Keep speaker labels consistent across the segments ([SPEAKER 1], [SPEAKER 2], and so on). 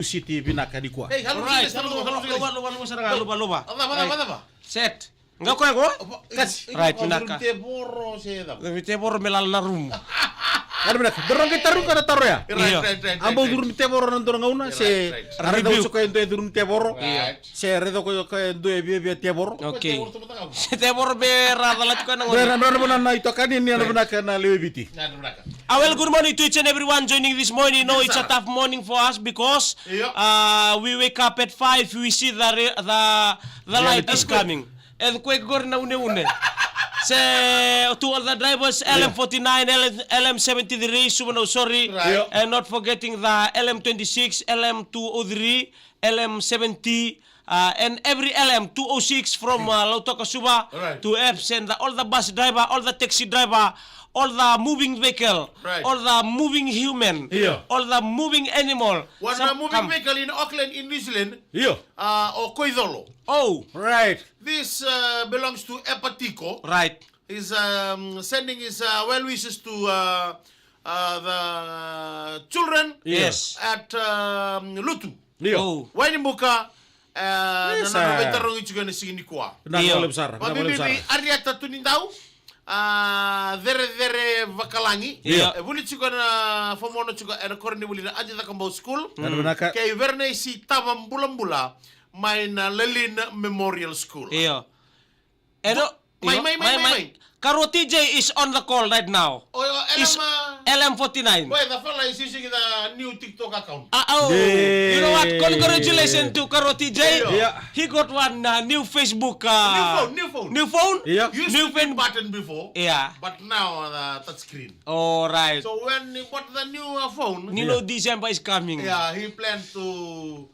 [SPEAKER 1] City binaka di kuah.
[SPEAKER 2] Hey, halo
[SPEAKER 3] Alright,
[SPEAKER 2] guys, halo.
[SPEAKER 3] lupa.
[SPEAKER 2] Apa?
[SPEAKER 3] Set. Enggak ko ako?
[SPEAKER 1] Kas.
[SPEAKER 3] Right, binaka.
[SPEAKER 2] Boro saya tahu.
[SPEAKER 3] Tebor melal na room.
[SPEAKER 1] Ada binaka. Dorong kita taruh kada taruh ya.
[SPEAKER 2] Right.
[SPEAKER 1] Ambo durung teboro nonton ngauna se
[SPEAKER 2] Right.
[SPEAKER 1] areda
[SPEAKER 3] Review.
[SPEAKER 1] usuko endo durung teboro.
[SPEAKER 2] Right.
[SPEAKER 1] Se areda ko endo bia teboro.
[SPEAKER 3] Okay. Tebor bera dalat ko nang.
[SPEAKER 1] Bera nona na ito kanin ni binaka na lewibiti.
[SPEAKER 3] Well, good morning to each and everyone joining this morning. No, it's a tough morning for us because we wake up at 5. We see the light is coming. And quick go na une. Say to all the drivers, LM49, LM73, sorry,
[SPEAKER 2] Right.
[SPEAKER 3] and not forgetting the LM26, LM203, LM70, and every LM206 from Lautoka Suba
[SPEAKER 2] Right.
[SPEAKER 3] to Epps, and all the bus driver, all the taxi driver, all the moving vehicle,
[SPEAKER 2] Right.
[SPEAKER 3] all the moving human,
[SPEAKER 1] Yeah.
[SPEAKER 3] all the moving animal.
[SPEAKER 2] One moving vehicle in Auckland, in New Zealand,
[SPEAKER 1] Iyo.
[SPEAKER 2] or Koidolo.
[SPEAKER 3] Oh,
[SPEAKER 1] Right.
[SPEAKER 2] This belongs to Epatico.
[SPEAKER 3] right.
[SPEAKER 2] He's sending his well wishes to the children
[SPEAKER 3] Yes.
[SPEAKER 2] at Lutu.
[SPEAKER 1] Iyo.
[SPEAKER 3] Oh,
[SPEAKER 2] Wainimuka,
[SPEAKER 1] Yes,
[SPEAKER 2] na
[SPEAKER 1] sir.
[SPEAKER 2] veterano ichigo na singini kwa.
[SPEAKER 1] Na
[SPEAKER 3] Iyo.
[SPEAKER 1] boleh besar. Na boleh besar.
[SPEAKER 2] Mabibi ariata tunindau. Dere vakalangi.
[SPEAKER 3] Iya.
[SPEAKER 2] Buli chigo na fomono chigo era korni buli na aja takambau school.
[SPEAKER 1] Ada binaka.
[SPEAKER 2] Kay verne si tabam bulan-bula may na Lalin Memorial School.
[SPEAKER 3] yeah. Edo,
[SPEAKER 2] May.
[SPEAKER 3] Karo TJ is on the call right now.
[SPEAKER 2] Oh,
[SPEAKER 3] Is LM49.
[SPEAKER 2] boy, the fella is using the new TikTok account.
[SPEAKER 1] Yeah.
[SPEAKER 3] You know what? Congratulations to Karo TJ.
[SPEAKER 1] Yeah.
[SPEAKER 3] He got one new Facebook.
[SPEAKER 2] New phone.
[SPEAKER 3] New phone?
[SPEAKER 1] Iya.
[SPEAKER 2] Used
[SPEAKER 3] New
[SPEAKER 2] to be
[SPEAKER 3] phone.
[SPEAKER 2] button before,
[SPEAKER 3] Yeah.
[SPEAKER 2] but now touch screen.
[SPEAKER 3] All right.
[SPEAKER 2] So when he bought the new phone,
[SPEAKER 3] Nino December is coming.
[SPEAKER 2] yeah, he planned to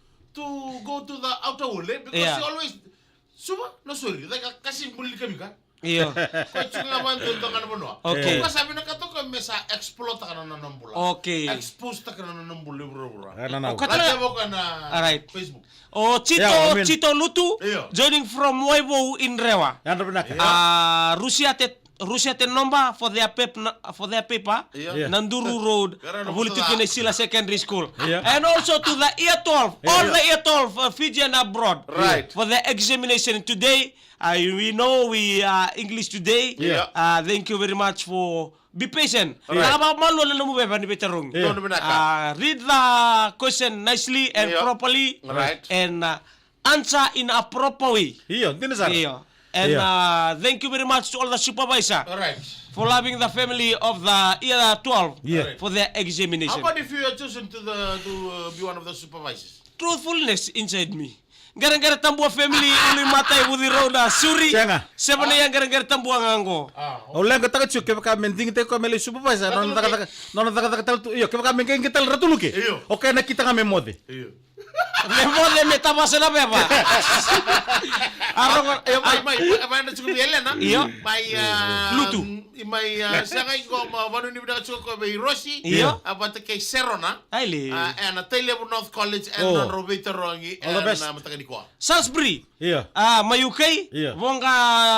[SPEAKER 2] go to the outer world because
[SPEAKER 3] Yeah.
[SPEAKER 2] he always sorry, kasi muli kami ka.
[SPEAKER 3] Yeah.
[SPEAKER 2] Kung nga man doon ka na mo.
[SPEAKER 3] Okay.
[SPEAKER 2] Kung sabi na kato ka mesa explode ka na nambula.
[SPEAKER 3] Okay.
[SPEAKER 2] Expose ka na nambula bro.
[SPEAKER 1] Ano na.
[SPEAKER 3] Okay.
[SPEAKER 2] Lagyan mo ka na
[SPEAKER 3] Alright.
[SPEAKER 2] Facebook.
[SPEAKER 3] Oh, Chito,
[SPEAKER 1] Yeah, I mean-
[SPEAKER 3] Chito Lutu,
[SPEAKER 2] Yeah.
[SPEAKER 3] joining from Weibo in Rewa.
[SPEAKER 1] Ada binaka.
[SPEAKER 3] Russia te number for their paper.
[SPEAKER 2] Yeah.
[SPEAKER 3] Nanduru Road,
[SPEAKER 2] Karena
[SPEAKER 3] Buliti
[SPEAKER 2] masalah.
[SPEAKER 3] Kinesila Secondary School.
[SPEAKER 1] Yeah.
[SPEAKER 3] And also to the year 12, all the year 12 Fijian abroad.
[SPEAKER 2] Right.
[SPEAKER 3] For the examination today. We know we are English today.
[SPEAKER 2] Yeah.
[SPEAKER 3] Thank you very much for be patient.
[SPEAKER 2] Right.
[SPEAKER 3] Nakapamalo na namu beba ni Peterong.
[SPEAKER 1] Yeah.
[SPEAKER 2] Doon naman naka.
[SPEAKER 3] Read the question nicely and
[SPEAKER 2] Yeah.
[SPEAKER 3] properly.
[SPEAKER 2] Right.
[SPEAKER 3] And answer in a proper way.
[SPEAKER 1] Iyo. Hindi na sar.
[SPEAKER 3] Yeah. And thank you very much to all the supervisor
[SPEAKER 2] Alright.
[SPEAKER 3] for loving the family of the year 12
[SPEAKER 1] Yeah.
[SPEAKER 3] for their examination.
[SPEAKER 2] How about if you are chosen to be one of the supervisors?
[SPEAKER 3] Truthfulness inside me. Gara-gara tambua family uli matai budi roda suri.
[SPEAKER 1] Sianga.
[SPEAKER 3] Siapa na yang gara-gara tambua ngango.
[SPEAKER 1] Oleh kata kecil kebaka mending te ko mele supervisor non taka tu iyo kebaka mengeng kita ratulu ke.
[SPEAKER 2] Iyo.
[SPEAKER 1] Oke na kita ngame mode.
[SPEAKER 2] Iyo.
[SPEAKER 3] Lemon le meta masela beba. Arong
[SPEAKER 2] May na cukup yelen na.
[SPEAKER 3] Iyo.
[SPEAKER 2] May
[SPEAKER 3] Lutu.
[SPEAKER 2] May sangay ko manu ni bida cukup may Rossi.
[SPEAKER 3] Iyo.
[SPEAKER 2] Abata kay Serona.
[SPEAKER 3] Aile.
[SPEAKER 2] And Taylor North College and
[SPEAKER 1] Oh.
[SPEAKER 2] Roberto Rongi
[SPEAKER 1] All the best.
[SPEAKER 2] matagani ko.
[SPEAKER 3] Salisbury.
[SPEAKER 1] Iyo.
[SPEAKER 3] Mayukay.
[SPEAKER 1] Iya.
[SPEAKER 3] Wonga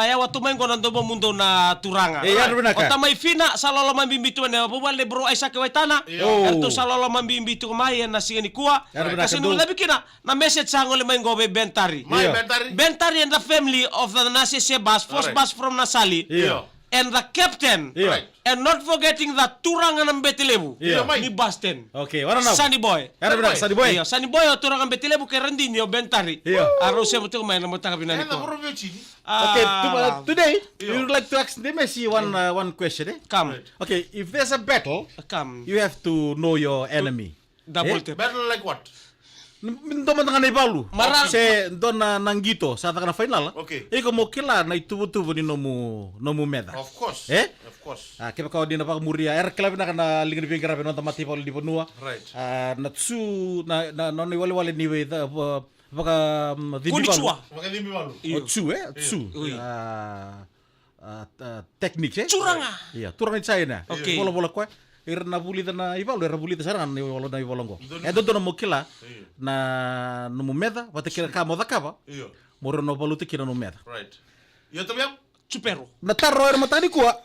[SPEAKER 3] ya watu mengo nando mundo na turanga.
[SPEAKER 1] Iya, benar, Kak.
[SPEAKER 3] Ota may fina salolo mambimbitu na bubale bro Isaac Waitana.
[SPEAKER 1] Oh.
[SPEAKER 3] Erto salolo mambimbitu mai na singani kuwa.
[SPEAKER 1] Iya, benar,
[SPEAKER 3] Kasi
[SPEAKER 1] Kak.
[SPEAKER 3] nula bikina na message sa ngole mengo be Bentari.
[SPEAKER 2] May
[SPEAKER 1] Iyo.
[SPEAKER 2] Bentari.
[SPEAKER 3] Bentari and the family of the Nasi Sebas, first
[SPEAKER 2] Alright.
[SPEAKER 3] bus from Nasali.
[SPEAKER 1] Iyo.
[SPEAKER 3] And the captain.
[SPEAKER 1] Iyo.
[SPEAKER 2] Right.
[SPEAKER 3] And not forgetting the turangan ng Betelebu.
[SPEAKER 1] Iya.
[SPEAKER 3] Ni Basten.
[SPEAKER 1] Oke, warna na.
[SPEAKER 3] Sunny Boy.
[SPEAKER 1] Ada benar sadi boy.
[SPEAKER 3] Iya, Sunny Boy o turangan Betelebu kay Randinho Bentari.
[SPEAKER 1] Iya.
[SPEAKER 3] Aro siya mo may na mo
[SPEAKER 2] And
[SPEAKER 3] tagabinan
[SPEAKER 2] the
[SPEAKER 3] ko.
[SPEAKER 2] Romeo Chini.
[SPEAKER 1] Okay, today
[SPEAKER 2] Iyo.
[SPEAKER 1] we would like to ask them see one question.
[SPEAKER 3] Come.
[SPEAKER 1] Okay, if there's a battle,
[SPEAKER 3] Come.
[SPEAKER 1] you have to know your enemy.
[SPEAKER 3] Double
[SPEAKER 1] Eh?
[SPEAKER 3] tap.
[SPEAKER 2] Battle like what?
[SPEAKER 1] Ndo man nga ibalu.
[SPEAKER 3] Marang-
[SPEAKER 1] Se do na nanggito sa taka na final.
[SPEAKER 2] Okay.
[SPEAKER 1] Iko mo kila na itubu-tubu ni nomu meda.
[SPEAKER 2] Of course.
[SPEAKER 1] Eh?
[SPEAKER 2] Of course.
[SPEAKER 1] Kipa kau di na pa muria klabi na kana lingin bi grabe no tamati pa di ponua.
[SPEAKER 2] Right.
[SPEAKER 1] Na tsu na no ni wale ni we da baka
[SPEAKER 3] Konnichiwa.
[SPEAKER 2] Makanya di malu.
[SPEAKER 3] Iyo.
[SPEAKER 1] Tsu tsu.
[SPEAKER 3] Ui.
[SPEAKER 1] Teknik
[SPEAKER 3] Curanga.
[SPEAKER 1] Iya, turang China.
[SPEAKER 3] Okay.
[SPEAKER 1] Bola ko. Irna bulita na ibalu, irna bulita sarangan ni wala na ibalongo. Dodo no mokila na no meda, wate kira ka moda kaba.
[SPEAKER 2] Iyo.
[SPEAKER 1] Moro no baluti kira no meda.
[SPEAKER 2] Right. Yo también.
[SPEAKER 3] Supero.
[SPEAKER 1] Na tarro er matani kuwa.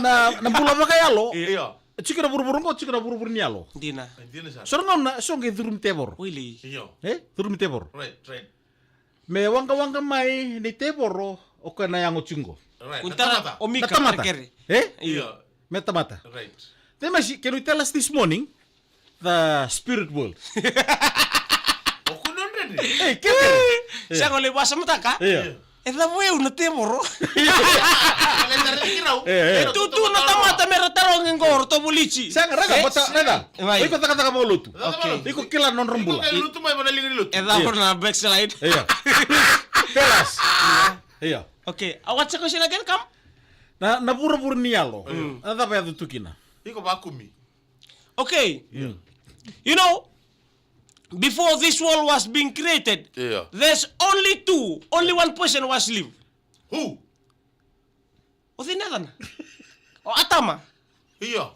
[SPEAKER 1] Na bula makayalo.
[SPEAKER 2] Iyo.
[SPEAKER 1] Chikana buru-buru ko chikana buru-buru nialo.
[SPEAKER 3] Dina.
[SPEAKER 2] Hindi na sa.
[SPEAKER 1] Sorong na songe durum tebor.
[SPEAKER 3] Willy.
[SPEAKER 2] Iyo.
[SPEAKER 1] Durum tebor.
[SPEAKER 2] Right.
[SPEAKER 1] Me wanga mai ni teboro o kana yango chungo.
[SPEAKER 2] Right.
[SPEAKER 3] Kuntara omika
[SPEAKER 1] Natamata.
[SPEAKER 3] kere.
[SPEAKER 2] Iyo.
[SPEAKER 1] Metamata.
[SPEAKER 2] Right.
[SPEAKER 1] Then can you tell us this morning the spirit world?
[SPEAKER 2] Oku non rin.
[SPEAKER 1] Hey, kere.
[SPEAKER 3] Siya ko liwa sa mata ka?
[SPEAKER 1] Yeah.
[SPEAKER 3] Ela mo na temoro.
[SPEAKER 2] Kalendar ni kiraw.
[SPEAKER 3] Tutu na tamata mera tarong ng gorto bulici.
[SPEAKER 1] Sang raga bata raga.
[SPEAKER 3] Vai.
[SPEAKER 1] Iko taka mo lutu.
[SPEAKER 2] Okay.
[SPEAKER 1] Iko kila non rumbula.
[SPEAKER 2] Iko lutu may manaling lutu.
[SPEAKER 3] Ela ko na backslide.
[SPEAKER 1] Iya. Tell us. Iya.
[SPEAKER 3] Okay, awat sa ko sila again kam?
[SPEAKER 1] Na buru-buru nialo. Ada pa tukina.
[SPEAKER 2] Iko bakumi.
[SPEAKER 3] Okay. You know, before this world was being created,
[SPEAKER 2] Yeah.
[SPEAKER 3] there's only one person was live.
[SPEAKER 2] Who?
[SPEAKER 3] O tinatan. O atama.
[SPEAKER 2] Iyo.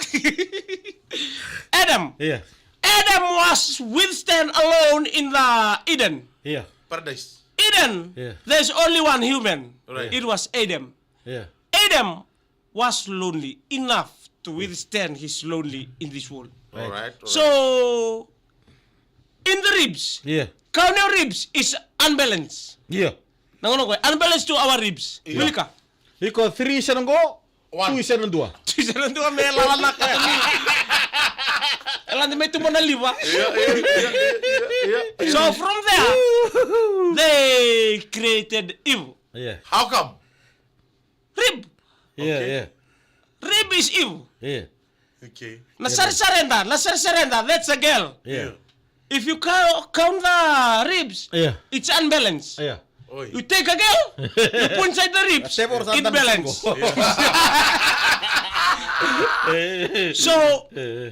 [SPEAKER 3] Adam.
[SPEAKER 1] Iya.
[SPEAKER 3] Adam was withstand alone in the Eden.
[SPEAKER 1] Iya.
[SPEAKER 2] Paradise.
[SPEAKER 3] Eden,
[SPEAKER 1] Yeah.
[SPEAKER 3] there's only one human.
[SPEAKER 2] Right.
[SPEAKER 3] It was Adam.
[SPEAKER 1] Iya.
[SPEAKER 3] Adam was lonely enough to withstand his lonely in this world.
[SPEAKER 2] Alright.
[SPEAKER 3] So, in the ribs,
[SPEAKER 1] Iya.
[SPEAKER 3] Kauneo ribs is unbalanced.
[SPEAKER 1] Iya.
[SPEAKER 3] Nangono ko, unbalanced to our ribs.
[SPEAKER 2] Yeah.
[SPEAKER 3] Bili ka.
[SPEAKER 1] Iko 3 isa nang go.
[SPEAKER 2] One.
[SPEAKER 1] 2 isa nang 2.
[SPEAKER 3] Tisa lang doon, may lalanak ka. Alam may tumo na liwa.
[SPEAKER 2] Iya.
[SPEAKER 3] So, from there, they created Eve.
[SPEAKER 1] Iya.
[SPEAKER 2] How come?
[SPEAKER 3] Rib.
[SPEAKER 1] Iya, iya.
[SPEAKER 3] Rib is Eve.
[SPEAKER 1] Iya.
[SPEAKER 2] Okay.
[SPEAKER 3] Nasar-sarenda, that's a girl.
[SPEAKER 1] Iya.
[SPEAKER 3] If you count the ribs,
[SPEAKER 1] Iya.
[SPEAKER 3] it's unbalanced.
[SPEAKER 1] Iya.
[SPEAKER 2] Oy.
[SPEAKER 3] You take a girl, you put inside the ribs,
[SPEAKER 1] Tebor sa
[SPEAKER 3] it
[SPEAKER 1] tanda
[SPEAKER 3] balance.
[SPEAKER 1] mo.
[SPEAKER 3] So,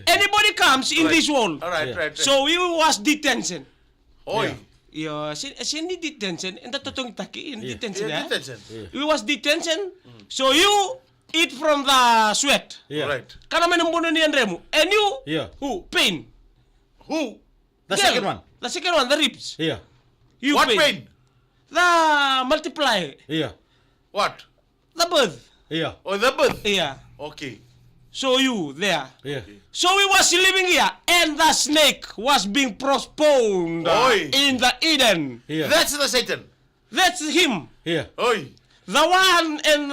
[SPEAKER 3] anybody comes in this world,
[SPEAKER 2] Alright,
[SPEAKER 1] Yeah.
[SPEAKER 2] right.
[SPEAKER 3] so you was detention.
[SPEAKER 2] Oy.
[SPEAKER 3] Yo, sini detention, enta totong taki in detention
[SPEAKER 2] Yeah,
[SPEAKER 3] ya.
[SPEAKER 2] detention.
[SPEAKER 3] You was detention, so you eat from the sweat.
[SPEAKER 1] Iya.
[SPEAKER 2] Right.
[SPEAKER 3] Kana menumbuno ni Andremu, and you,
[SPEAKER 1] Yeah.
[SPEAKER 3] who pain.
[SPEAKER 2] Who?
[SPEAKER 1] The
[SPEAKER 3] Girl.
[SPEAKER 1] second one.
[SPEAKER 3] The second one, the ribs.
[SPEAKER 1] Iya.
[SPEAKER 3] You
[SPEAKER 2] What pain?
[SPEAKER 3] The multiply,
[SPEAKER 1] Iya.
[SPEAKER 2] What?
[SPEAKER 3] the birth.
[SPEAKER 1] Iya.
[SPEAKER 2] Oh, the birth.
[SPEAKER 3] Yeah.
[SPEAKER 2] Okay.
[SPEAKER 3] So you there.
[SPEAKER 1] Iya.
[SPEAKER 3] So we was living here, and the snake was being postponed
[SPEAKER 2] Oi.
[SPEAKER 3] in the Eden.
[SPEAKER 1] Iya.
[SPEAKER 2] That's the Satan.
[SPEAKER 3] That's him.
[SPEAKER 1] Iya.
[SPEAKER 2] Oy.
[SPEAKER 3] The one and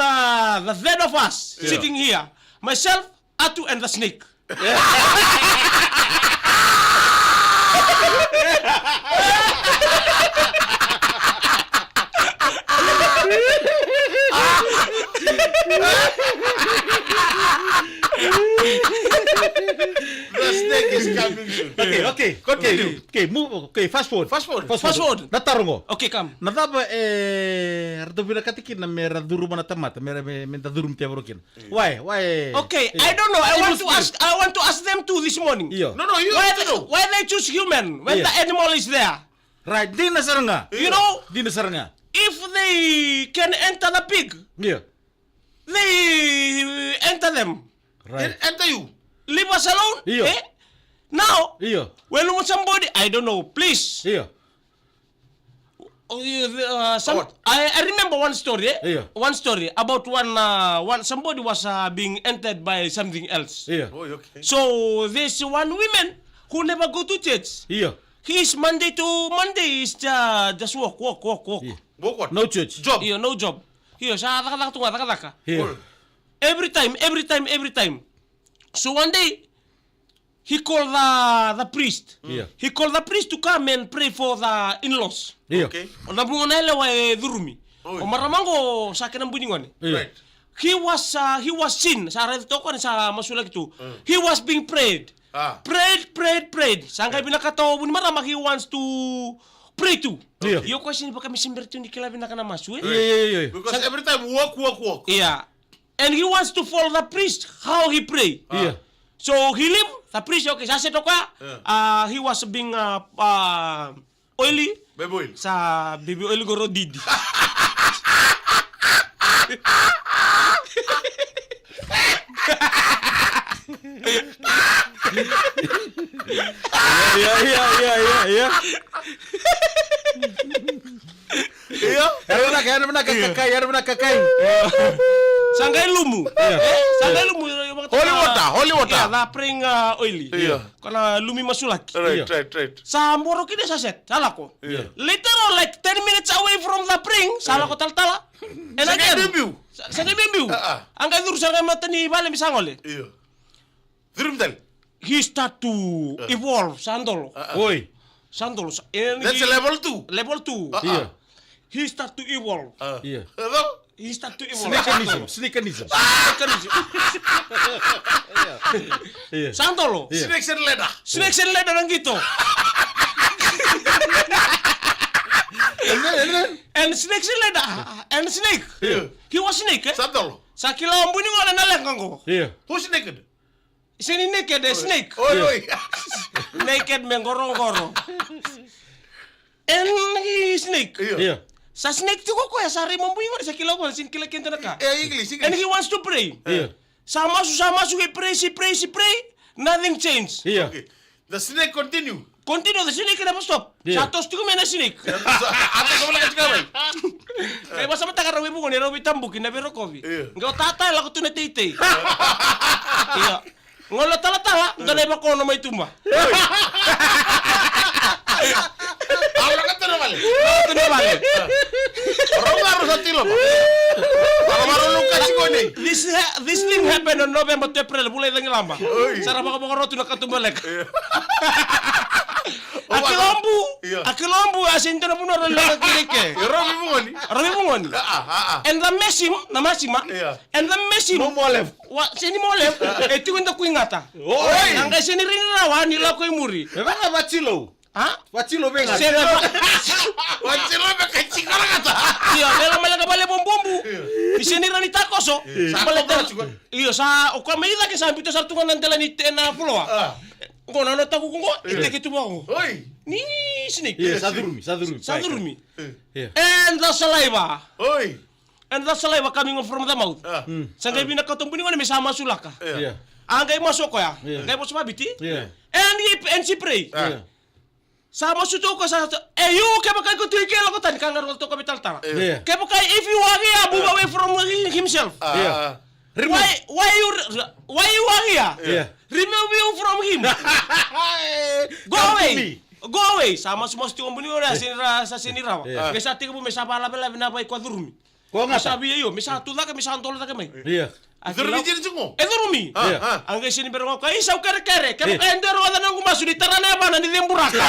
[SPEAKER 3] the third of us
[SPEAKER 2] Yeah.
[SPEAKER 3] sitting here. Myself, Atu, and the snake.
[SPEAKER 2] The snake is coming soon.
[SPEAKER 1] Okay.
[SPEAKER 2] Continue.
[SPEAKER 1] Okay, move. Okay, fast forward.
[SPEAKER 2] Fast forward.
[SPEAKER 3] Fast forward.
[SPEAKER 1] Natarungo.
[SPEAKER 3] Okay, come.
[SPEAKER 1] Nadaba ardubila katikin na mera duruma na tamata, mera menta durum tebrokin. Why?
[SPEAKER 3] Okay, I don't know. I want to ask them too this morning.
[SPEAKER 1] Iyo.
[SPEAKER 2] No, you
[SPEAKER 3] Why
[SPEAKER 2] have to know.
[SPEAKER 3] they choose human when
[SPEAKER 1] Yeah.
[SPEAKER 3] the animal is there?
[SPEAKER 1] Right, di nasaranga.
[SPEAKER 3] You know,
[SPEAKER 1] Di nasaranga.
[SPEAKER 3] if they can enter the pig,
[SPEAKER 1] Iya.
[SPEAKER 3] they enter them.
[SPEAKER 1] Right.
[SPEAKER 2] Enter you.
[SPEAKER 3] Leave us alone.
[SPEAKER 1] Iyo.
[SPEAKER 3] Eh? Now,
[SPEAKER 1] Iyo.
[SPEAKER 3] when somebody, I don't know, please.
[SPEAKER 1] Iyo.
[SPEAKER 2] What?
[SPEAKER 3] I remember one story.
[SPEAKER 1] Yeah.
[SPEAKER 3] One story about one somebody was being entered by something else.
[SPEAKER 1] Iya.
[SPEAKER 2] Oh, okay.
[SPEAKER 3] So there's one woman who never go to church.
[SPEAKER 1] Iyo.
[SPEAKER 3] He's Monday to Monday is just walk.
[SPEAKER 1] Yeah.
[SPEAKER 2] Walk what?
[SPEAKER 1] No church.
[SPEAKER 2] Job.
[SPEAKER 3] Iyo, no job. Iyo, sa taka.
[SPEAKER 1] Here.
[SPEAKER 3] Every time. So one day, he called the priest.
[SPEAKER 1] Yeah.
[SPEAKER 3] He called the priest to come and pray for the in-laws.
[SPEAKER 1] Iyo.
[SPEAKER 2] Okay.
[SPEAKER 3] Nabungo na ile wa dhurumi.
[SPEAKER 2] Oy.
[SPEAKER 3] O maramango sa akin ang buningwan.
[SPEAKER 1] Iyo.
[SPEAKER 2] Right.
[SPEAKER 3] He was sin. Sa rin to ko sa masulag ito. He was being prayed.
[SPEAKER 2] Ah.
[SPEAKER 3] Prayed. Saan kayo binakatawa ni marama, he wants to pray to.
[SPEAKER 1] Yeah.
[SPEAKER 3] Yung question ba kami simberto ni kila binakamasu eh?
[SPEAKER 1] Iya.
[SPEAKER 2] Because every time walk.
[SPEAKER 3] Yeah. And he wants to follow the priest how he pray.
[SPEAKER 1] Iya.
[SPEAKER 3] So he leave the priest, okay, sa seto ka, he was being oily
[SPEAKER 2] Baby oil.
[SPEAKER 3] sa baby oil goro didi.
[SPEAKER 1] Iya.
[SPEAKER 2] Iya.
[SPEAKER 1] Ano na kakay.
[SPEAKER 3] Sanggay lumu. Sanggay lumu yung mga
[SPEAKER 2] Holy water.
[SPEAKER 3] Yeah, the praying oily.
[SPEAKER 2] Yeah.
[SPEAKER 3] Kana lumi masulaki.
[SPEAKER 2] Right.
[SPEAKER 3] Sa mboro kini sa set, sala ko. Later on, like 10 minutes away from the praying, sala ko taltala. And again, sa bimbiu. Ang kadur sa mata ni bale misangole.
[SPEAKER 2] Iya. Dirumdal.
[SPEAKER 3] He start to evolve, Sandolo.
[SPEAKER 1] Oi.
[SPEAKER 3] Sandolo. And
[SPEAKER 2] That's
[SPEAKER 3] he,
[SPEAKER 2] level 2.
[SPEAKER 3] level 2.
[SPEAKER 1] Iya.
[SPEAKER 3] He start to evolve.
[SPEAKER 1] Iya.
[SPEAKER 3] He start to evolve.
[SPEAKER 1] Sneakanism. Iya.
[SPEAKER 3] Sandolo.
[SPEAKER 2] Snakes and ladder.
[SPEAKER 3] Snakes and ladder ang gitu. And snakes and ladder. And snake. He was snake.
[SPEAKER 2] Sandalo.
[SPEAKER 3] Sa kilo mbuni ngona nalengkang ko.
[SPEAKER 1] Iya.
[SPEAKER 2] Who's naked?
[SPEAKER 3] Sini naked, snake.
[SPEAKER 2] Oi.
[SPEAKER 3] Naked menggorong-gorong. And he snake.
[SPEAKER 1] Iya.
[SPEAKER 3] Sa snake tu ko ya sari membunyi ngona sa kilo ko sin kilo kento naka.
[SPEAKER 2] English.
[SPEAKER 3] And he wants to pray.
[SPEAKER 1] Iya.
[SPEAKER 3] Sama masuk he pray. Nothing change.
[SPEAKER 1] Iya.
[SPEAKER 2] Okay. The snake continue.
[SPEAKER 3] Continue the snake never stop.
[SPEAKER 1] Yeah.
[SPEAKER 3] Satu stigo mena snake.
[SPEAKER 2] Atas sama lagi juga, Bay.
[SPEAKER 3] Kaya basta mataka rawi bungo ni rawi tambukin na bero kovi.
[SPEAKER 2] Yeah.
[SPEAKER 3] Ngaw tata la ko tu na tite. Iya. Ngolo tala ngana ba ko no may tumba.
[SPEAKER 2] Habla que te no vale.
[SPEAKER 3] Tu na bale.
[SPEAKER 2] Orang harus hati lo. Kalau baru luka sih gue nih.
[SPEAKER 3] This thing happened on November to April bulay lang lamba.
[SPEAKER 2] Oy.
[SPEAKER 3] Sarap ako rotu na katumbalek.
[SPEAKER 2] Iya.
[SPEAKER 3] Akilombu asin to na puno ron lang kirike.
[SPEAKER 2] Robi bungo nih.
[SPEAKER 3] Rawi bungo ni. And the mesim na masima.
[SPEAKER 2] Iya.
[SPEAKER 3] And the mesim.
[SPEAKER 1] No more left.
[SPEAKER 3] Wa sini molef. Eti wenda kuingata.
[SPEAKER 1] Oi.
[SPEAKER 3] Anga sini rini rawa ni la koy muri.
[SPEAKER 1] Emang apa Wachilo?
[SPEAKER 3] Ha?
[SPEAKER 1] Wachilo benga.
[SPEAKER 3] Sera ba.
[SPEAKER 2] Wancil lo kecil kalau kata.
[SPEAKER 3] Iya, dela malaga bale bombombu. Isini rani takoso. Iya, sa o kwa meida ke sambito sa tungan ng tela ni tena puloa. Ngona no taku kungo ite kitu mo.
[SPEAKER 2] Oi.
[SPEAKER 3] Ni snake.
[SPEAKER 1] Iya, sadurumi.
[SPEAKER 3] Sadurumi.
[SPEAKER 1] Iya.
[SPEAKER 3] And the saliva.
[SPEAKER 2] Oi.
[SPEAKER 3] And the saliva coming from the mouth. Sangay binakatumbu ni ngone mesama sulaka.
[SPEAKER 1] Iya.
[SPEAKER 3] Angay masuk ko ya.
[SPEAKER 1] Yeah.
[SPEAKER 3] Ngay mo sabiti.
[SPEAKER 1] Iya.
[SPEAKER 3] And she pray.
[SPEAKER 1] Iya.
[SPEAKER 3] Sama suto ko sa you kaya ko tuike la ko tan kangar to kapital tara.
[SPEAKER 1] Iya.
[SPEAKER 3] Kaya if you are here move away from himself.
[SPEAKER 1] Iya.
[SPEAKER 3] Why you are here?
[SPEAKER 1] Iya.
[SPEAKER 3] Remove you from him. Go away. Go away. Sama semua sti ombuni ora sa sinira. Ke sa tiga bu mesa bala bala na bai ko durumi.
[SPEAKER 1] Ko ngata.
[SPEAKER 3] Sabi yo mesa tu la ke mesa antol la ke mai.
[SPEAKER 1] Iya.
[SPEAKER 2] Durumi jadi cungo.
[SPEAKER 3] Durumi. Angge sini berong ko isa kare kare. Ke
[SPEAKER 1] Iya.
[SPEAKER 3] ka endero wala nang masu di tarana ba na di demburaka.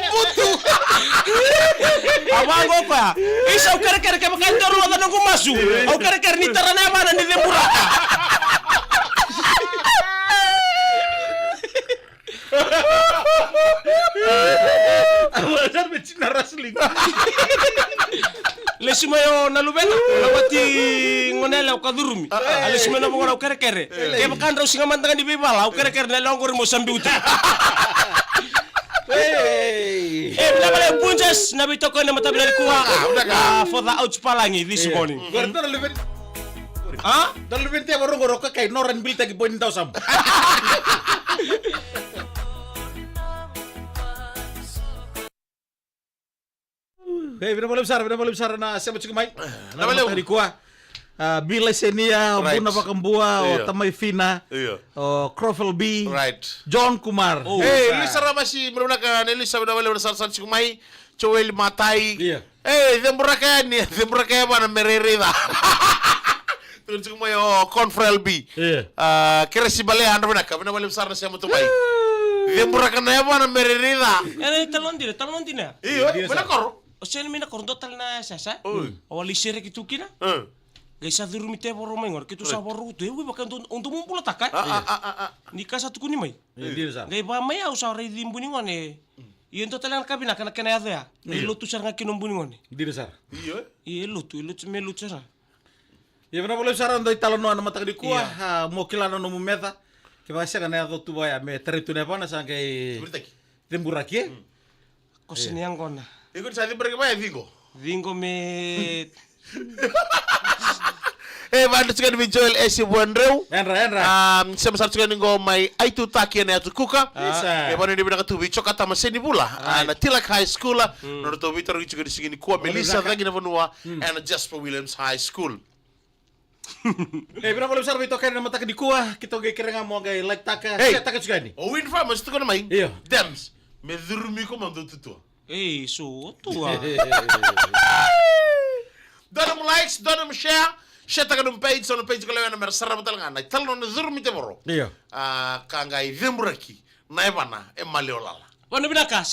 [SPEAKER 2] Putu.
[SPEAKER 3] Abango ko ya. Isa kare kare ke ka endero wala nang masu. Au kare kare ni tarana ba na di demburaka.
[SPEAKER 1] Awalnya becina wrestling.
[SPEAKER 3] Lesimayo nalubena lawati ngonela ka durumi. Lesimayo mo kare kare. Ke bakan raw singa mantangan di bebala, kare kare na longor mo sambiuti.
[SPEAKER 1] Hey.
[SPEAKER 3] Bila bale punjas na bito ko na matabi na kuha. For the outs palangi this morning.
[SPEAKER 1] Gordo lebih.
[SPEAKER 3] Ha?
[SPEAKER 1] Dan lebih tiap orang gorok kayak noran bil tagi poin tau sam. Hei, bina boleh besar na siapa cukup mai.
[SPEAKER 2] Na boleh.
[SPEAKER 1] Tadi kuah. Bila senia,
[SPEAKER 2] Right.
[SPEAKER 1] Buna Pakambua, o
[SPEAKER 2] Iya.
[SPEAKER 1] Tamay Fina,
[SPEAKER 2] Iya.
[SPEAKER 1] o Crofel B,
[SPEAKER 2] Right.
[SPEAKER 1] John Kumar.
[SPEAKER 2] Lisa masih menggunakan Lisa benar-benar besar-besar cikumai, cowel matai.
[SPEAKER 1] Iya.
[SPEAKER 2] Dembrakan mana mererida. Turun cikumai Confrel B.
[SPEAKER 1] Iya.
[SPEAKER 2] Kira si bale anda benar-benar besar nasi amu tupai. Dembrakan mana mererida.
[SPEAKER 3] Talon dina.
[SPEAKER 2] Iya, benar kor.
[SPEAKER 3] O sen mina kor total na sasa.
[SPEAKER 2] Oi.
[SPEAKER 3] O lisere kitu kina. Gaisa durumi te boro mengor kitu sa boro tu ewe bakan untuk mumpul takai. Nika satu kuni mai.
[SPEAKER 1] Dia besar.
[SPEAKER 3] Gai ba mai au sa re dimbuni ngone. Iyan total ang kabina kana kana ya. Gai lotu sar ngakin umbuni ngone.
[SPEAKER 1] Dia besar.
[SPEAKER 2] Iya.
[SPEAKER 3] Iya lotu me lotu sar.
[SPEAKER 1] Ya benar boleh besar ando italo no ana mata di kuah, mo kilano no mumeta. Que vai ser ganhar do tubo ya me territu ne pana sa kai
[SPEAKER 2] Bertaki.
[SPEAKER 1] Temburaki.
[SPEAKER 3] Kosini ang kona.
[SPEAKER 2] Ikut saya beri kemana Vingo?
[SPEAKER 3] Vingo me
[SPEAKER 2] Banda juga ni Joel Esi Buandreu.
[SPEAKER 1] Enra.
[SPEAKER 2] Sama satu juga ni mai aitu taki na atu kuka.
[SPEAKER 1] Isa.
[SPEAKER 2] Banda ni binaka tubi choka tama seni pula. Na Tilak High School. Nor to Vitor juga di sini kuah Melissa lagi na vanua. And Jasper Williams High School.
[SPEAKER 1] Bila boleh besar itu kan nama tak di kuah kita gay kira mau gay like taka. Siya taka juga ni.
[SPEAKER 2] O win farmers tu kan mai.
[SPEAKER 1] Iyo.
[SPEAKER 2] Dems. Me durmi ko mando tutu.
[SPEAKER 3] So tua.
[SPEAKER 2] Donum likes, donum share. Share taka page, on page ko lewa na mersara mo talaga na. Talo na durmi te moro.
[SPEAKER 1] Iyo.
[SPEAKER 2] Kangai vemburaki. Na ebana e maleolala.
[SPEAKER 3] Wano binaka